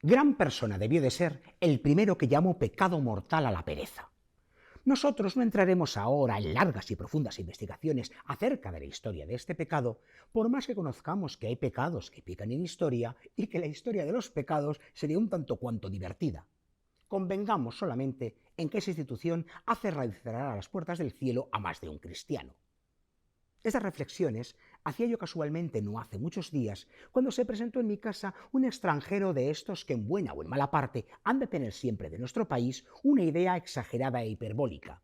Gran persona debió de ser el primero que llamó pecado mortal a la pereza. Nosotros no entraremos ahora en largas y profundas investigaciones acerca de la historia de este pecado, por más que conozcamos que hay pecados que pican en historia y que la historia de los pecados sería un tanto cuanto divertida. Convengamos solamente en que esa institución hace cerrar a las puertas del cielo a más de un cristiano. Estas reflexiones hacía yo casualmente no hace muchos días, cuando se presentó en mi casa un extranjero de estos que en buena o en mala parte han de tener siempre de nuestro país una idea exagerada e hiperbólica.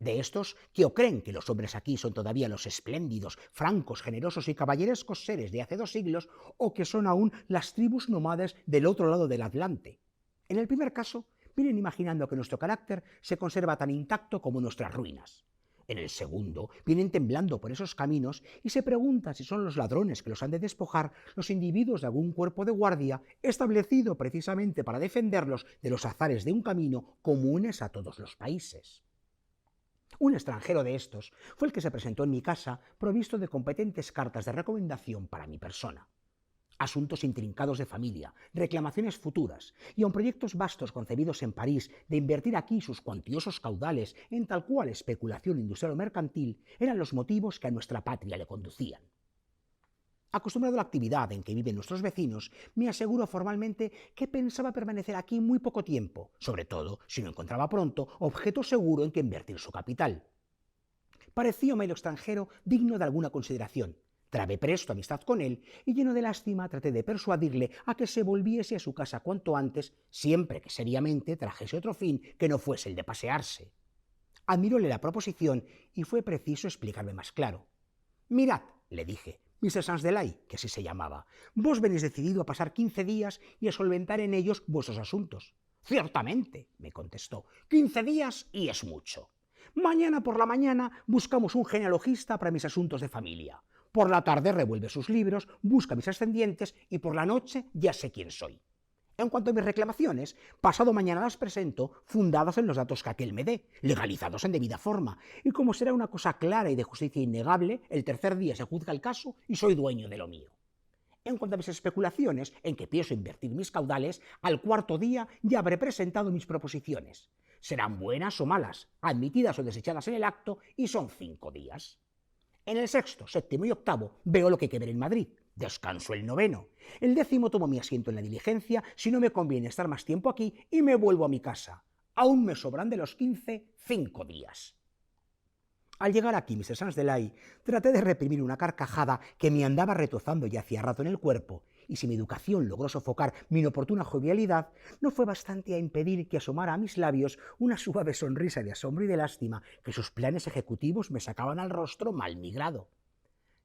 De estos que o creen que los hombres aquí son todavía los espléndidos, francos, generosos y caballerescos seres de hace 2 siglos, o que son aún las tribus nómades del otro lado del Atlante. En el primer caso, vienen imaginando que nuestro carácter se conserva tan intacto como nuestras ruinas. En el segundo, vienen temblando por esos caminos y se preguntan si son los ladrones que los han de despojar los individuos de algún cuerpo de guardia establecido precisamente para defenderlos de los azares de un camino comunes a todos los países. Un extranjero de estos fue el que se presentó en mi casa provisto de competentes cartas de recomendación para mi persona. Asuntos intrincados de familia, reclamaciones futuras y aun proyectos vastos concebidos en París de invertir aquí sus cuantiosos caudales en tal cual especulación industrial o mercantil eran los motivos que a nuestra patria le conducían. Acostumbrado a la actividad en que viven nuestros vecinos, me aseguró formalmente que pensaba permanecer aquí muy poco tiempo, sobre todo si no encontraba pronto objeto seguro en que invertir su capital. Parecióme el extranjero digno de alguna consideración. Trabé presto amistad con él y lleno de lástima traté de persuadirle a que se volviese a su casa cuanto antes, siempre que seriamente trajese otro fin que no fuese el de pasearse. Admiróle la proposición y fue preciso explicarme más claro. Mirad, le dije, Mr. Sansdelay, que así se llamaba, vos venís decidido a pasar 15 días y a solventar en ellos vuestros asuntos. Ciertamente, me contestó, 15 días y es mucho. Mañana por la mañana buscamos un genealogista para mis asuntos de familia. Por la tarde revuelve sus libros, busca mis ascendientes y por la noche ya sé quién soy. En cuanto a mis reclamaciones, pasado mañana las presento fundadas en los datos que aquel me dé, legalizados en debida forma, y como será una cosa clara y de justicia innegable, el tercer día se juzga el caso y soy dueño de lo mío. En cuanto a mis especulaciones, en que pienso invertir mis caudales, al cuarto día ya habré presentado mis proposiciones. Serán buenas o malas, admitidas o desechadas en el acto, y son 5 días. En el sexto, séptimo y octavo veo lo que hay que ver en Madrid. Descanso el noveno. El décimo tomo mi asiento en la diligencia si no me conviene estar más tiempo aquí y me vuelvo a mi casa. Aún me sobran de los 15, 5 días. Al llegar aquí, Mr. Sansdelay, traté de reprimir una carcajada que me andaba retozando ya hacía rato en el cuerpo, y si mi educación logró sofocar mi inoportuna jovialidad, no fue bastante a impedir que asomara a mis labios una suave sonrisa de asombro y de lástima que sus planes ejecutivos me sacaban al rostro mal migrado.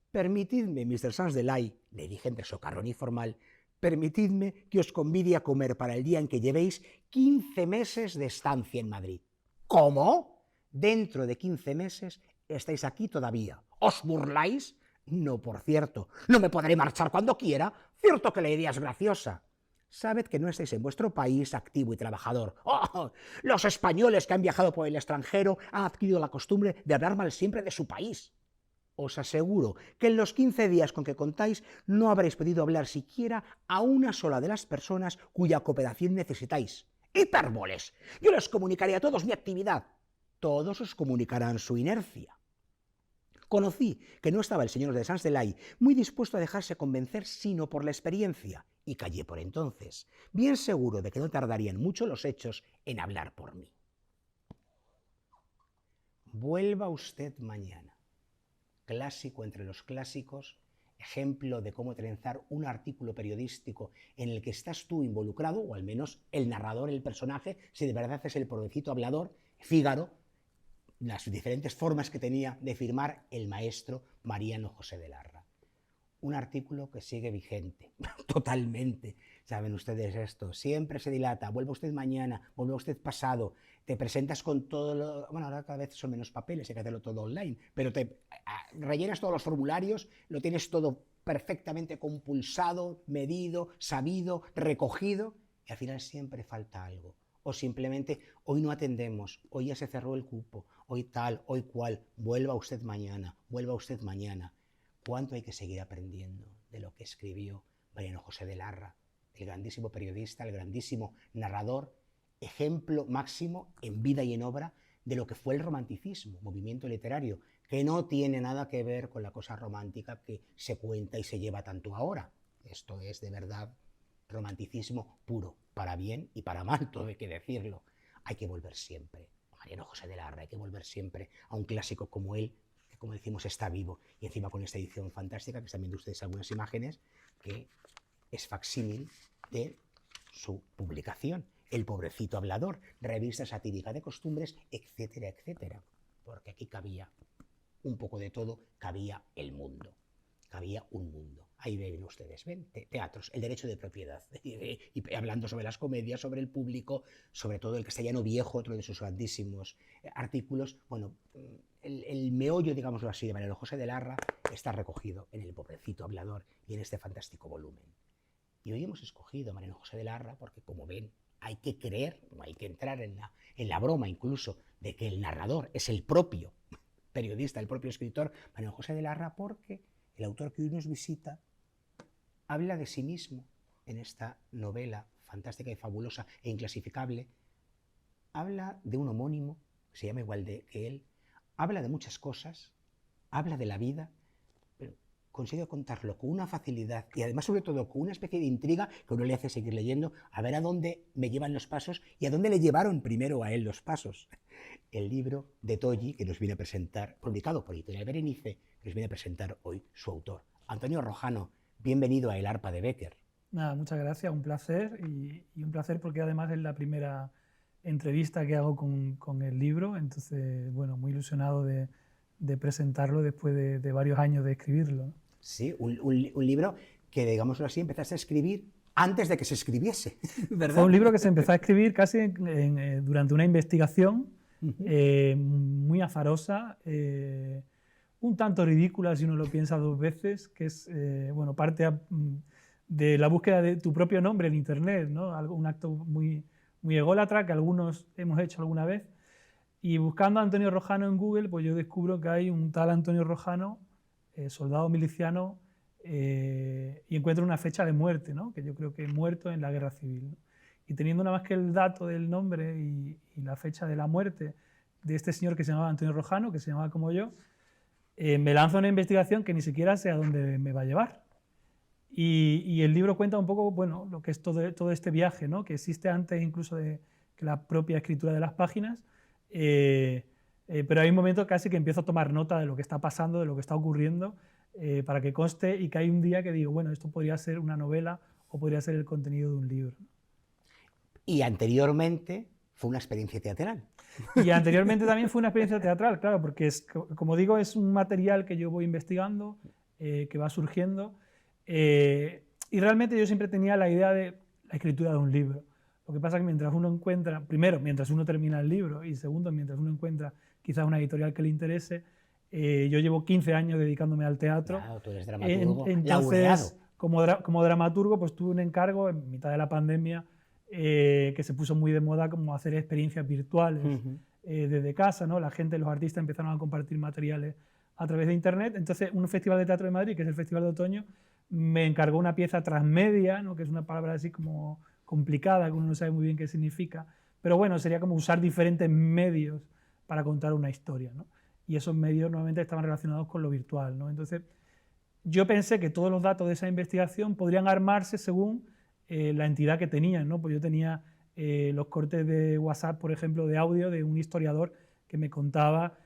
Permitidme, Mr. Sansdelay, le dije entre socarrón y formal, permitidme que os convide a comer para el día en que llevéis 15 meses de estancia en Madrid. ¿Cómo? Dentro de 15 meses estáis aquí todavía. ¿Os burláis? No, por cierto. No me podré marchar cuando quiera. Cierto que la idea es graciosa. Sabed que no estáis en vuestro país activo y trabajador. ¡Oh! Los españoles que han viajado por el extranjero han adquirido la costumbre de hablar mal siempre de su país. Os aseguro que en los 15 días con que contáis no habréis podido hablar siquiera a una sola de las personas cuya cooperación necesitáis. ¡Hipérboles! Yo les comunicaré a todos mi actividad. Todos os comunicarán su inercia. Conocí que no estaba el señor de Sansdelay muy dispuesto a dejarse convencer sino por la experiencia, y callé por entonces, bien seguro de que no tardarían mucho los hechos en hablar por mí. Vuelva usted mañana. Clásico entre los clásicos, ejemplo de cómo trenzar un artículo periodístico en el que estás tú involucrado, o al menos el narrador, el personaje, si de verdad es el pobrecito hablador, Fígaro, las diferentes formas que tenía de firmar el maestro Mariano José de Larra. Un artículo que sigue vigente, totalmente. Saben ustedes esto, siempre se dilata, vuelva usted mañana, vuelva usted pasado, te presentas con todo lo... Bueno, ahora cada vez son menos papeles, hay que hacerlo todo online, pero te rellenas todos los formularios, lo tienes todo perfectamente compulsado, medido, sabido, recogido, y al final siempre falta algo. O simplemente, hoy no atendemos, hoy ya se cerró el cupo, hoy tal, hoy cual, vuelva usted mañana, vuelva usted mañana. ¿Cuánto hay que seguir aprendiendo de lo que escribió Mariano José de Larra? el grandísimo periodista, el grandísimo narrador, ejemplo máximo en vida y en obra de lo que fue el romanticismo, movimiento literario, que no tiene nada que ver con la cosa romántica que se cuenta y se lleva tanto ahora. Esto es de verdad romanticismo puro, para bien y para mal, todo hay que decirlo. Hay que volver siempre a Mariano José de Larra, hay que volver siempre a un clásico como él, que como decimos está vivo, y encima con esta edición fantástica, que están viendo ustedes algunas imágenes, que es facsímil de su publicación. El pobrecito hablador, revista satírica de costumbres, etcétera, etcétera. Porque aquí cabía un poco de todo, cabía el mundo. Cabía un mundo. Ahí ven ustedes, ven, teatros, el derecho de propiedad. Y hablando sobre las comedias, sobre el público, sobre todo el castellano viejo, otro de sus grandísimos artículos. Bueno, el meollo, digámoslo así, de Mariano José de Larra está recogido en El pobrecito hablador y en este fantástico volumen. Y hoy hemos escogido a Mariano José de Larra porque, como ven, hay que creer, no hay que entrar en la broma incluso, de que el narrador es el propio periodista, el propio escritor, Mariano José de Larra, porque el autor que hoy nos visita habla de sí mismo en esta novela fantástica y fabulosa e inclasificable. Habla de un homónimo, que se llama igual que él, habla de muchas cosas, habla de la vida, pero consigue contarlo con una facilidad y además sobre todo con una especie de intriga que uno le hace seguir leyendo, a ver a dónde me llevan los pasos y a dónde le llevaron primero a él los pasos. El libro de Tolli, que nos viene a presentar, publicado por Editorial Berenice, que nos viene a presentar hoy su autor. Antonio Rojano, bienvenido a El arpa de Bécquer. Nada, muchas gracias, un placer y un placer porque además es la primera entrevista que hago con el libro, entonces, bueno, muy ilusionado de presentarlo después de varios años de escribirlo. Sí, un libro que, digámoslo así, empezaste a escribir antes de que se escribiese, ¿verdad? Fue un libro que se empezó a escribir casi durante una investigación muy azarosa, un tanto ridícula si uno lo piensa dos veces, que es, bueno, parte de la búsqueda de tu propio nombre en Internet, ¿no? Un acto muy ególatra que algunos hemos hecho alguna vez. Y buscando a Antonio Rojano en Google, pues yo descubro que hay un tal Antonio Rojano, soldado miliciano, y encuentro una fecha de muerte, ¿no? Que yo creo que muerto en la guerra civil, ¿no? Y teniendo nada más que el dato del nombre y la fecha de la muerte de este señor que se llamaba Antonio Rojano, que se llamaba como yo, me lanzo a una investigación que ni siquiera sé a dónde me va a llevar. Y el libro cuenta un poco, bueno, lo que es todo este viaje, ¿no? Que existe antes incluso de que la propia escritura de las páginas, pero hay un momento casi que empiezo a tomar nota de lo que está pasando, de lo que está ocurriendo, para que conste y que hay un día que digo, bueno, esto podría ser una novela o podría ser el contenido de un libro. Y anteriormente fue una experiencia teatral. Y anteriormente también fue una experiencia teatral, claro, porque como digo, es un material que yo voy investigando, que va surgiendo, y realmente yo siempre tenía la idea de la escritura de un libro. Lo que pasa es que mientras uno encuentra, primero, mientras uno termina el libro, y segundo, mientras uno encuentra quizás una editorial que le interese, yo llevo 15 años dedicándome al teatro. Claro, tú eres dramaturgo, entonces, como dramaturgo, pues tuve un encargo en mitad de la pandemia, que se puso muy de moda como hacer experiencias virtuales desde casa, ¿no? La gente, los artistas empezaron a compartir materiales a través de internet. Entonces, un festival de teatro de Madrid, que es el Festival de Otoño, me encargó una pieza transmedia, ¿no? Que es una palabra así como complicada, que uno no sabe muy bien qué significa, pero bueno, sería como usar diferentes medios para contar una historia, ¿no? Y esos medios normalmente estaban relacionados con lo virtual, ¿no? Entonces, yo pensé que todos los datos de esa investigación podrían armarse según la entidad que tenían, ¿no? Pues yo tenía los cortes de WhatsApp, por ejemplo, de audio de un historiador que me contaba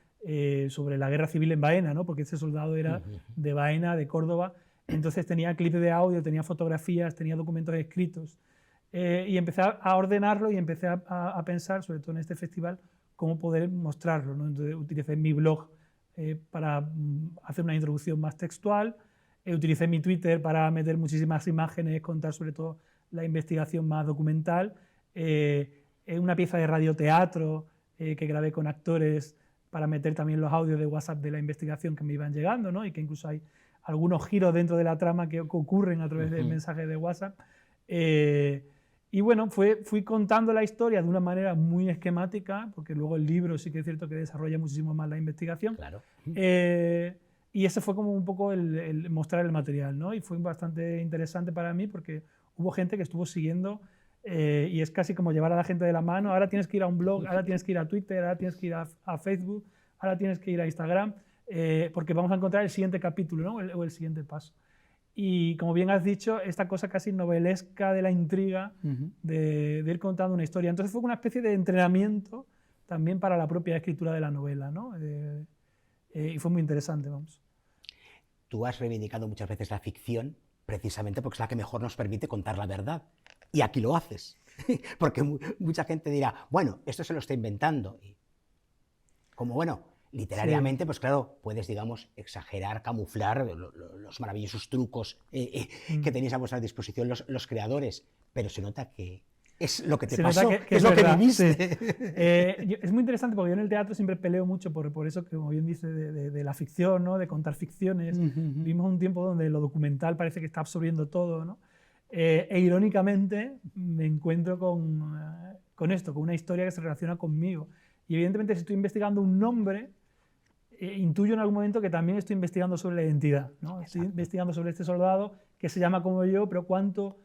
sobre la guerra civil en Baena, ¿no? Porque ese soldado era de Baena, de Córdoba, entonces tenía clips de audio, tenía fotografías, tenía documentos escritos, y empecé a ordenarlo y empecé a pensar, sobre todo en este festival, cómo poder mostrarlo, ¿no? Entonces utilicé mi blog para hacer una introducción más textual, utilicé mi Twitter para meter muchísimas imágenes, contar sobre todo la investigación más documental, una pieza de radioteatro que grabé con actores para meter también los audios de WhatsApp de la investigación que me iban llegando, ¿no? Y que incluso hay algunos giros dentro de la trama que ocurren a través del mensaje de WhatsApp. Y bueno, fui contando la historia de una manera muy esquemática, porque luego el libro sí que es cierto que desarrolla muchísimo más la investigación. Claro. Y ese fue como un poco el mostrar el material, ¿no? Y fue bastante interesante para mí porque hubo gente que estuvo siguiendo y es casi como llevar a la gente de la mano. Ahora tienes que ir a un blog, ahora tienes que ir a Twitter, ahora tienes que ir a Facebook, ahora tienes que ir a Instagram, porque vamos a encontrar el siguiente capítulo, ¿no? o el siguiente paso. Y como bien has dicho, esta cosa casi novelesca de la intriga, de ir contando una historia. Entonces fue una especie de entrenamiento también para la propia escritura de la novela, ¿no? Y fue muy interesante, vamos. Tú has reivindicado muchas veces la ficción precisamente porque es la que mejor nos permite contar la verdad. Y aquí lo haces. Porque mucha gente dirá, bueno, esto se lo está inventando. Y como, bueno, literariamente, pues claro, puedes, digamos, exagerar, camuflar los maravillosos trucos que tenéis a vuestra disposición los creadores, pero se nota que es lo que te pasó, que es lo que viviste. Sí. Es muy interesante porque yo en el teatro siempre peleo mucho por eso, que como bien dice, de la ficción, ¿no? De contar ficciones. Vivimos un tiempo donde lo documental parece que está absorbiendo todo, ¿no? Irónicamente me encuentro con esto, con una historia que se relaciona conmigo. Y evidentemente si estoy investigando un nombre, intuyo en algún momento que también estoy investigando sobre la identidad, ¿no? Estoy investigando sobre este soldado que se llama como yo, pero cuánto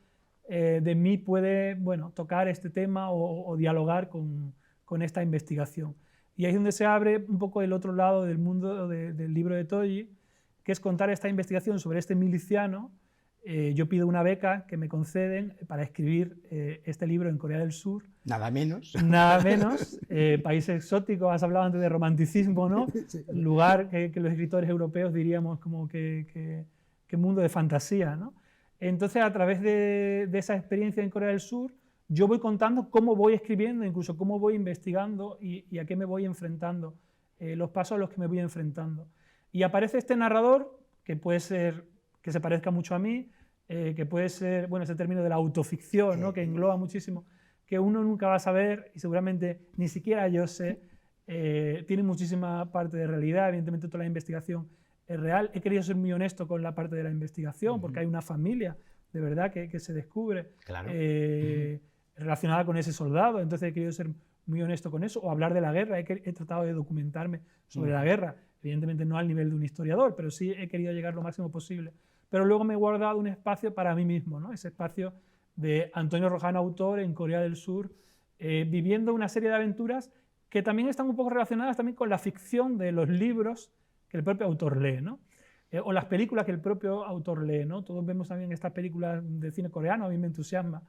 de mí puede, bueno, tocar este tema o dialogar con esta investigación. Y ahí es donde se abre un poco el otro lado del mundo del libro de Toggi, que es contar esta investigación sobre este miliciano. Yo pido una beca que me conceden para escribir este libro en Corea del Sur. Nada menos. Nada menos. País exótico, has hablado antes de romanticismo, ¿no? Sí. Lugar que los escritores europeos diríamos como que mundo de fantasía, ¿no? Entonces, a través de esa experiencia en Corea del Sur, yo voy contando cómo voy escribiendo, incluso cómo voy investigando y a qué me voy enfrentando, los pasos a los que me voy enfrentando. Y aparece este narrador, que puede ser que se parezca mucho a mí, que puede ser, bueno, ese término de la autoficción, ¿no? Que engloba muchísimo, que uno nunca va a saber y seguramente ni siquiera yo sé, tiene muchísima parte de realidad, evidentemente toda la investigación es real. He querido ser muy honesto con la parte de la investigación, porque hay una familia de verdad que se descubre claro. Relacionada con ese soldado, entonces he querido ser muy honesto con eso, o hablar de la guerra, he tratado de documentarme sobre la guerra, evidentemente no al nivel de un historiador, pero sí he querido llegar lo máximo posible. Pero luego me he guardado un espacio para mí mismo, ¿no? Ese espacio de Antonio Rojano, autor en Corea del Sur, viviendo una serie de aventuras que también están un poco relacionadas también con la ficción de los libros que el propio autor lee, ¿no? O las películas que el propio autor lee, ¿no? Todos vemos también estas películas de cine coreano, a mí me entusiasma,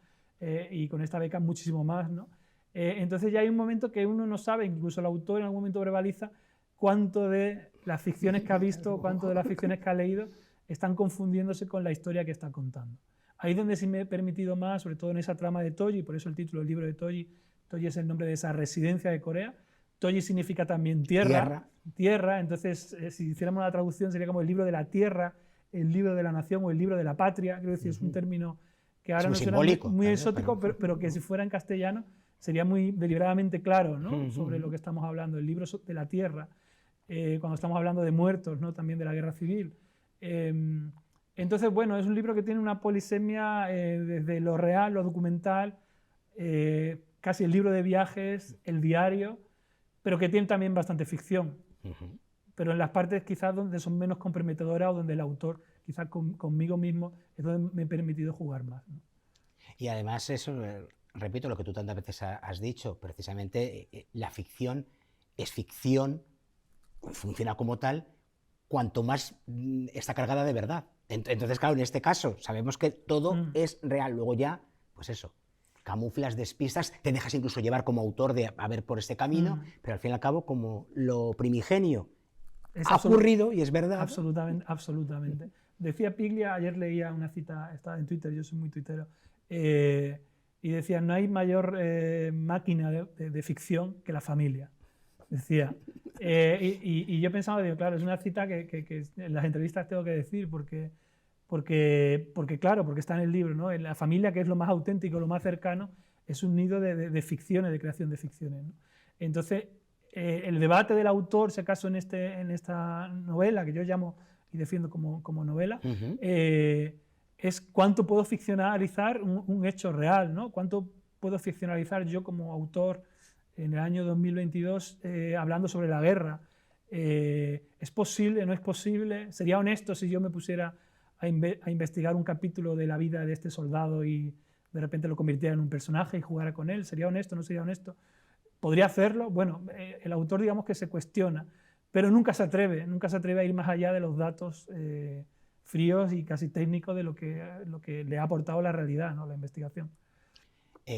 y con esta beca muchísimo más, ¿no? Entonces ya hay un momento que uno no sabe, incluso el autor en algún momento verbaliza cuánto de las ficciones que ha visto, cuánto de las ficciones que ha leído están confundiéndose con la historia que está contando. Ahí es donde sí me he permitido más, sobre todo en esa trama de Toggi, por eso el título del libro de Toggi. Toggi es el nombre de esa residencia de Corea. Toggi significa también tierra. Entonces, si hiciéramos una traducción, sería como el libro de la tierra, el libro de la nación o el libro de la patria. Quiero decir, es un término que ahora no suena muy exótico, pero que si fuera en castellano sería muy deliberadamente claro, ¿no? Sobre lo que estamos hablando, el libro de la tierra, cuando estamos hablando de muertos, ¿no? También de la guerra civil. Entonces, bueno, es un libro que tiene una polisemia desde lo real, lo documental, casi el libro de viajes, el diario, pero que tiene también bastante ficción. Pero en las partes quizás donde son menos comprometedoras o donde el autor, quizás conmigo mismo, es donde me he permitido jugar más, ¿no? Y además eso, repito lo que tú tantas veces has dicho, precisamente la ficción es ficción, funciona como tal, cuanto más está cargada de verdad. Entonces, claro, en este caso sabemos que todo es real. Luego ya, pues eso, camuflas, despistas, te dejas incluso llevar como autor de a ver por este camino, pero al fin y al cabo, como lo primigenio ha ocurrido y es verdad. Absolutamente, absolutamente. Decía Piglia, ayer leía una cita, estaba en Twitter, yo soy muy tuitero, y decía, no hay mayor máquina de ficción que la familia. Decía. Y yo pensaba, digo, claro, es una cita que en las entrevistas tengo que decir, porque claro, porque está en el libro, ¿no? En la familia, que es lo más auténtico, lo más cercano, es un nido de ficciones, de creación de ficciones, ¿no? Entonces, el debate del autor, si acaso en esta novela, que yo llamo y defiendo como novela, es cuánto puedo ficcionalizar un hecho real, ¿no? Cuánto puedo ficcionalizar yo como autor en el año 2022 hablando sobre la guerra. ¿Es posible? ¿No es posible? ¿Sería honesto si yo me pusiera a investigar un capítulo de la vida de este soldado y de repente lo convirtiera en un personaje y jugara con él? ¿Sería honesto? ¿No sería honesto? ¿Podría hacerlo? Bueno, el autor digamos que se cuestiona, pero nunca se atreve a ir más allá de los datos fríos y casi técnicos de lo que le ha aportado la realidad, ¿no? La investigación.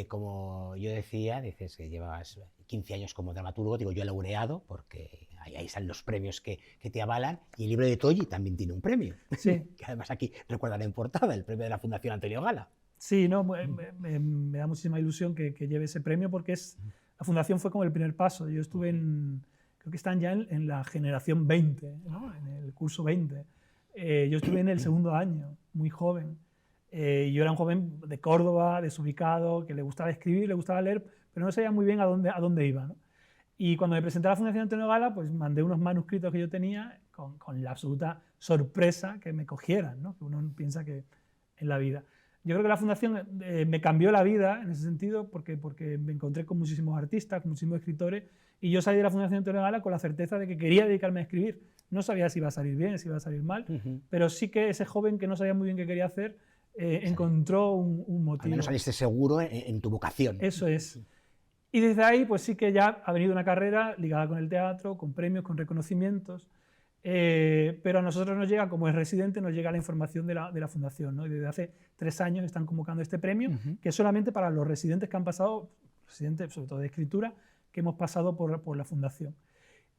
Como yo decía, dices que llevas 15 años como dramaturgo, digo yo laureado, porque ahí están los premios que te avalan, y el libro de Tolli también tiene un premio, sí. que además aquí recuerdan en portada, el premio de la Fundación Antonio Gala. Sí, no, me da muchísima ilusión que lleve ese premio porque la fundación fue como el primer paso. Yo estuve creo que están ya en la generación 20, ¿no? En el curso 20. Yo estuve en el segundo año, muy joven. Yo era un joven de Córdoba, desubicado, que le gustaba escribir, le gustaba leer, pero no sabía muy bien a dónde iba, ¿no? Y cuando me presenté a la Fundación Antonio Gala, pues mandé unos manuscritos que yo tenía con la absoluta sorpresa que me cogieran, ¿no? Que uno piensa que en la vida. Yo creo que la Fundación me cambió la vida en ese sentido porque me encontré con muchísimos artistas, con muchísimos escritores, y yo salí de la Fundación Antonio Gala con la certeza de que quería dedicarme a escribir. No sabía si iba a salir bien, si iba a salir mal, pero sí que ese joven que no sabía muy bien qué quería hacer encontró un motivo. Al menos saliste seguro en tu vocación. Eso es. Y desde ahí pues sí que ya ha venido una carrera ligada con el teatro, con premios, con reconocimientos, pero a nosotros nos llega, como es residente, nos llega la información de la Fundación, ¿no? Y desde hace 3 años están convocando este premio, que es solamente para los residentes que han pasado, residentes sobre todo de escritura, que hemos pasado por la Fundación.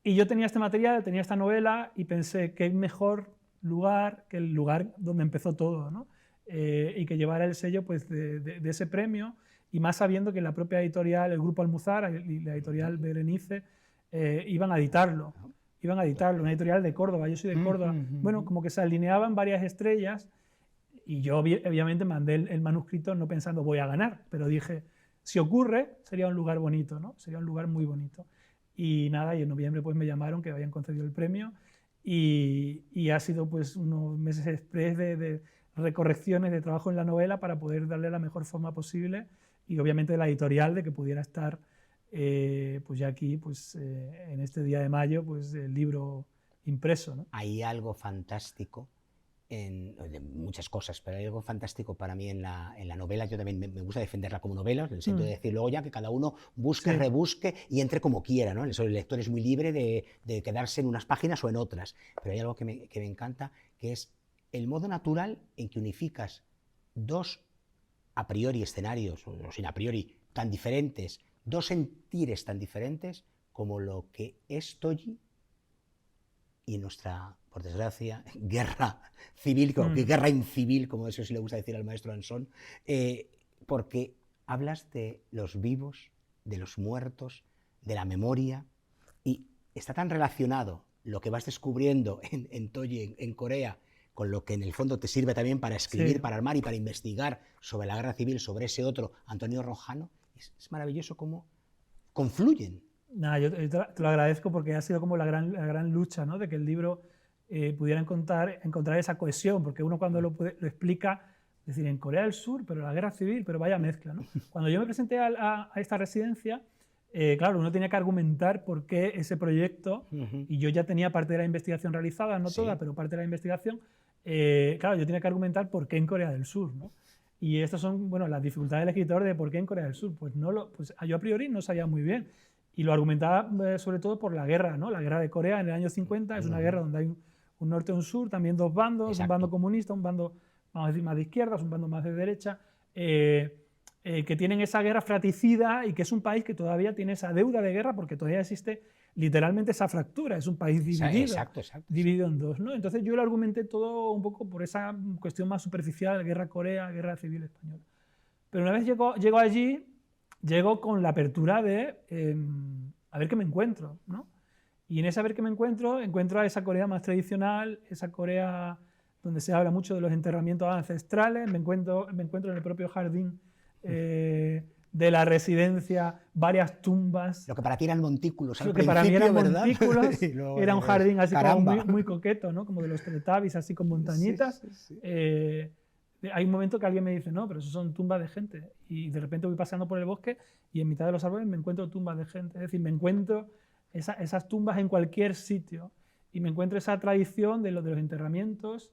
Y yo tenía este material, tenía esta novela, y pensé qué mejor lugar que el lugar donde empezó todo, ¿no? Y que llevara el sello pues, de ese premio, y más sabiendo que la propia editorial, el Grupo Almuzara y la editorial Berenice iban a editarlo. Una editorial de Córdoba, yo soy de Córdoba. Bueno, como que se alineaban varias estrellas, y yo obviamente mandé el manuscrito no pensando voy a ganar, pero dije, si ocurre, sería un lugar bonito, ¿no? Sería un lugar muy bonito. Y nada, y en noviembre pues me llamaron que habían concedido el premio, y ha sido pues unos meses express de recorrecciones, de trabajo en la novela para poder darle la mejor forma posible, y obviamente de la editorial de que pudiera estar pues ya aquí pues, en este día de mayo pues el libro impreso, ¿no? Hay algo fantástico, de muchas cosas, pero hay algo fantástico para mí en la novela. Yo también me gusta defenderla como novela, en el sentido de decir luego ya que cada uno busque, rebusque y entre como quiera, ¿no? El lector es muy libre de quedarse en unas páginas o en otras, pero hay algo que me encanta, que es el modo natural en que unificas dos a priori escenarios, o sin a priori, tan diferentes, dos sentires tan diferentes como lo que es Tolli y nuestra, por desgracia, guerra civil, guerra incivil, como eso sí le gusta decir al maestro Ansón, porque hablas de los vivos, de los muertos, de la memoria, y está tan relacionado lo que vas descubriendo en Tolli, en Corea, con lo que en el fondo te sirve también para escribir, para armar y para investigar sobre la guerra civil, sobre ese otro, Antonio Rojano. Es maravilloso cómo confluyen. Nada, yo te lo agradezco porque ha sido como la gran lucha, ¿no? De que el libro pudiera encontrar esa cohesión, porque uno cuando lo explica, es decir, en Corea del Sur, pero la guerra civil, pero vaya mezcla, ¿no? Cuando yo me presenté a esta residencia, claro, uno tenía que argumentar por qué ese proyecto, y yo ya tenía parte de la investigación realizada, no toda, pero parte de la investigación, claro, yo tenía que argumentar por qué en Corea del Sur, ¿no? Y estas son, bueno, las dificultades del escritor de por qué en Corea del Sur. Pues yo a priori no sabía muy bien, y lo argumentaba sobre todo por la guerra, ¿no? La guerra de Corea en el año 50 es una guerra donde hay un norte y un sur, también dos bandos, un bando comunista, un bando, vamos a decir, más de izquierdas, un bando más de derecha, que tienen esa guerra fratricida, y que es un país que todavía tiene esa deuda de guerra porque todavía existe literalmente esa fractura, es un país dividido, dividido en dos, ¿no? Entonces yo lo argumenté todo un poco por esa cuestión más superficial, guerra Corea, guerra civil española. Pero una vez llego allí, llego con la apertura de a ver qué me encuentro, ¿no? Y en ese a ver qué me encuentro a esa Corea más tradicional, esa Corea donde se habla mucho de los enterramientos ancestrales, me encuentro en el propio jardín de la residencia, varias tumbas. Lo que para ti eran montículos al principio, que para mí eran montículos, era un jardín así como muy coqueto, ¿no? Como de los Teletubbies, así con montañitas. Hay un momento que alguien me dice, no, pero eso son tumbas de gente. Y de repente voy pasando por el bosque y en mitad de los árboles me encuentro tumbas de gente. Es decir, me encuentro esas tumbas en cualquier sitio. Y me encuentro esa tradición de los enterramientos.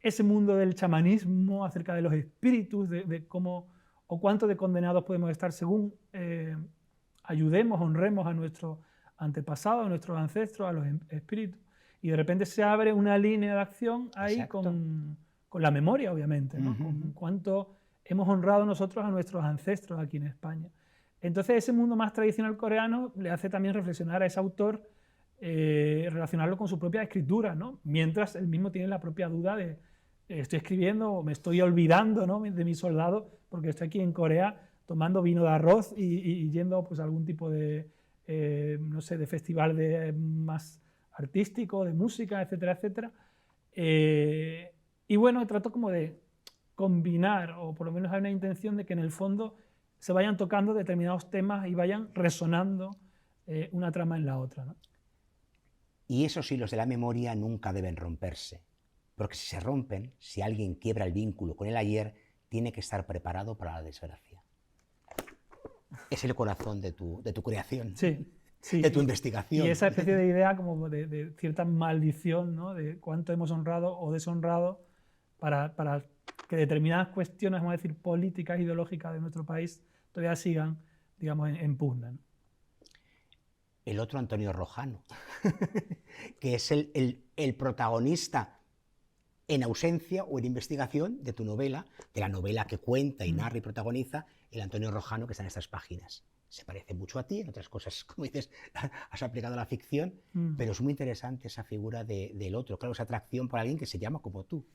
ese mundo del chamanismo, acerca de los espíritus, de cómo o cuánto de condenados podemos estar según ayudemos, honremos a nuestros antepasados, a nuestros ancestros, a los espíritus. Y de repente se abre una línea de acción ahí con la memoria, obviamente, ¿no? Con cuánto hemos honrado nosotros a nuestros ancestros aquí en España. Entonces ese mundo más tradicional coreano le hace también reflexionar a ese autor, relacionarlo con su propia escritura, ¿no? Mientras él mismo tiene la propia duda de estoy escribiendo o me estoy olvidando, ¿no?, de mis soldados porque estoy aquí en Corea tomando vino de arroz y yendo pues, a algún tipo de, no sé, de festival más artístico, de música, etcétera, etcétera. Y bueno, trato como de combinar, o por lo menos hay una intención de que en el fondo se vayan tocando determinados temas y vayan resonando una trama en la otra, ¿no? Y esos hilos de la memoria nunca deben romperse, porque si se rompen, si alguien quiebra el vínculo con el ayer, tiene que estar preparado para la desgracia. Es el corazón de tu creación, sí, sí, de tu investigación. Y esa especie de idea como de cierta maldición, ¿no?, de cuánto hemos honrado o deshonrado para que determinadas cuestiones, vamos a decir, políticas, ideológicas de nuestro país todavía sigan, digamos, en pugna, ¿no? El otro Antonio Rojano, que es el protagonista en ausencia o en investigación de tu novela, de la novela que cuenta y narra y protagoniza el Antonio Rojano que está en estas páginas. Se parece mucho a ti, en otras cosas, como dices, has aplicado a la ficción, pero es muy interesante esa figura del otro, claro, esa atracción por alguien que se llama como tú.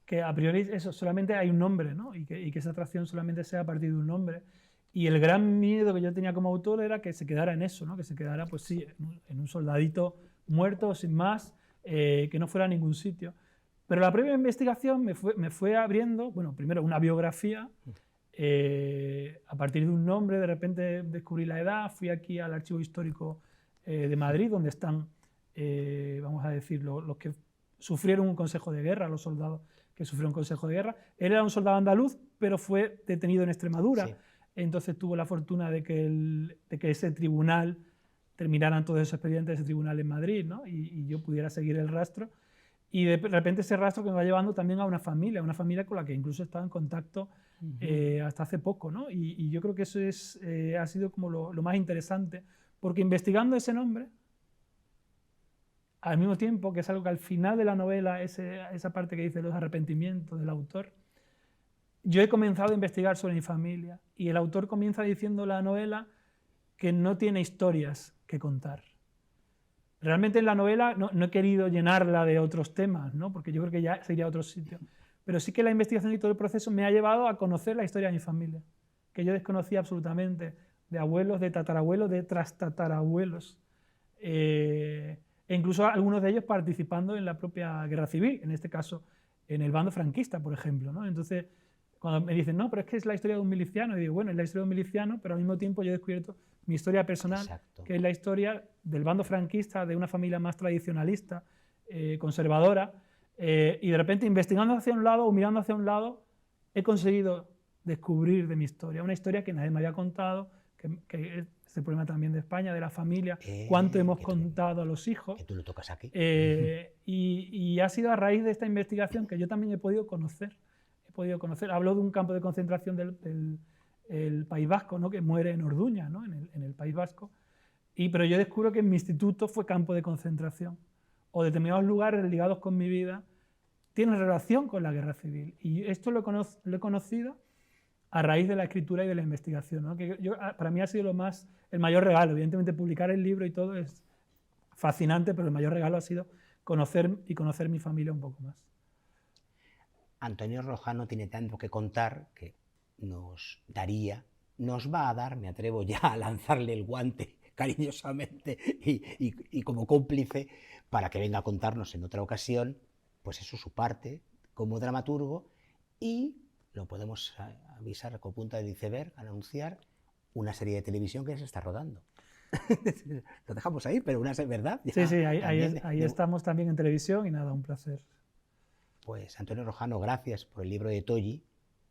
Que a priori eso solamente hay un nombre, ¿no? Y que esa atracción solamente sea a partir de un nombre. Y el gran miedo que yo tenía como autor era que se quedara en eso, ¿no? Que se quedara, pues sí, en un soldadito muerto, sin más, que no fuera a ningún sitio. Pero la propia investigación me fue abriendo, bueno, primero una biografía, a partir de un nombre, de repente descubrí la edad, fui aquí al Archivo Histórico de Madrid, donde están, vamos a decir, los que sufrieron un consejo de guerra, los soldados que sufrieron un consejo de guerra. Él era un soldado andaluz, pero fue detenido en Extremadura. Sí. Entonces tuvo la fortuna de que ese tribunal, terminaran todos esos expedientes de ese tribunal en Madrid, ¿no? Y yo pudiera seguir el rastro. Y de repente ese rastro que me va llevando también a una familia con la que incluso estaba en contacto hasta hace poco, ¿no? Y yo creo que eso ha sido como lo más interesante, porque investigando ese nombre, al mismo tiempo, que es algo que al final de la novela, esa parte que dice los arrepentimientos del autor, yo he comenzado a investigar sobre mi familia y el autor comienza diciendo la novela que no tiene historias que contar. Realmente en la novela no he querido llenarla de otros temas, ¿no? Porque yo creo que ya sería otro sitio. Pero sí que la investigación y todo el proceso me ha llevado a conocer la historia de mi familia, que yo desconocía absolutamente, de abuelos, de tatarabuelos, de trastatarabuelos. E incluso algunos de ellos participando en la propia guerra civil, en este caso en el bando franquista, por ejemplo, ¿no? Entonces, cuando me dicen, no, pero es que es la historia de un miliciano, y digo, bueno, es la historia de un miliciano, pero al mismo tiempo yo he descubierto mi historia personal, exacto, que es la historia del bando franquista, de una familia más tradicionalista, conservadora, y de repente investigando hacia un lado o mirando hacia un lado, he conseguido descubrir de mi historia, una historia que nadie me había contado, que es el problema también de España, de la familia, cuánto hemos contado a los hijos. Que tú lo tocas aquí. Y ha sido a raíz de esta investigación que yo también he podido conocer. Hablo de un campo de concentración del País Vasco, ¿no?, que muere en Orduña, ¿no?, en el País Vasco. Pero yo descubro que mi instituto fue campo de concentración, o determinados lugares ligados con mi vida tienen relación con la guerra civil. Y esto lo he conocido a raíz de la escritura y de la investigación, ¿no? Que para mí ha sido el mayor regalo. Evidentemente publicar el libro y todo es fascinante, pero el mayor regalo ha sido conocer mi familia un poco más. Antonio Rojano tiene tanto que contar que nos va a dar, me atrevo ya a lanzarle el guante cariñosamente y como cómplice para que venga a contarnos en otra ocasión, pues eso, su parte como dramaturgo, y lo podemos avisar con punta del iceberg, anunciar una serie de televisión que se está rodando. Lo dejamos ahí, pero es verdad. Sí, sí, ahí estamos también en televisión y nada, un placer. Pues Antonio Rojano, gracias por el libro de Tolli,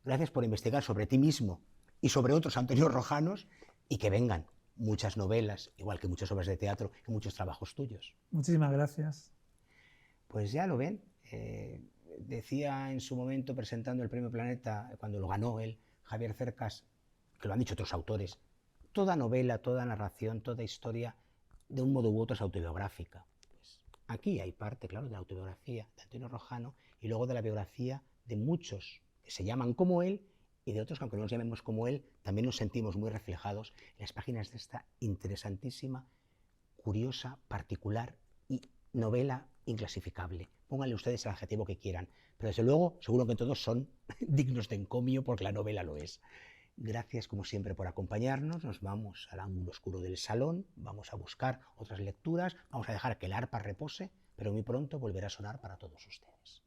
gracias por investigar sobre ti mismo y sobre otros Antonio Rojanos, y que vengan muchas novelas, igual que muchas obras de teatro y muchos trabajos tuyos. Muchísimas gracias. Pues ya lo ven, decía en su momento presentando el Premio Planeta, cuando lo ganó él, Javier Cercas, que lo han dicho otros autores, toda novela, toda narración, toda historia, de un modo u otro es autobiográfica. Pues aquí hay parte, claro, de la autobiografía de Antonio Rojano y luego de la biografía de muchos que se llaman como él y de otros que, aunque no nos llamemos como él, también nos sentimos muy reflejados en las páginas de esta interesantísima, curiosa, particular y novela inclasificable. Pónganle ustedes el adjetivo que quieran, pero desde luego seguro que todos son dignos de encomio porque la novela lo es. Gracias como siempre por acompañarnos, nos vamos al ángulo oscuro del salón, vamos a buscar otras lecturas, vamos a dejar que el arpa repose, pero muy pronto volverá a sonar para todos ustedes.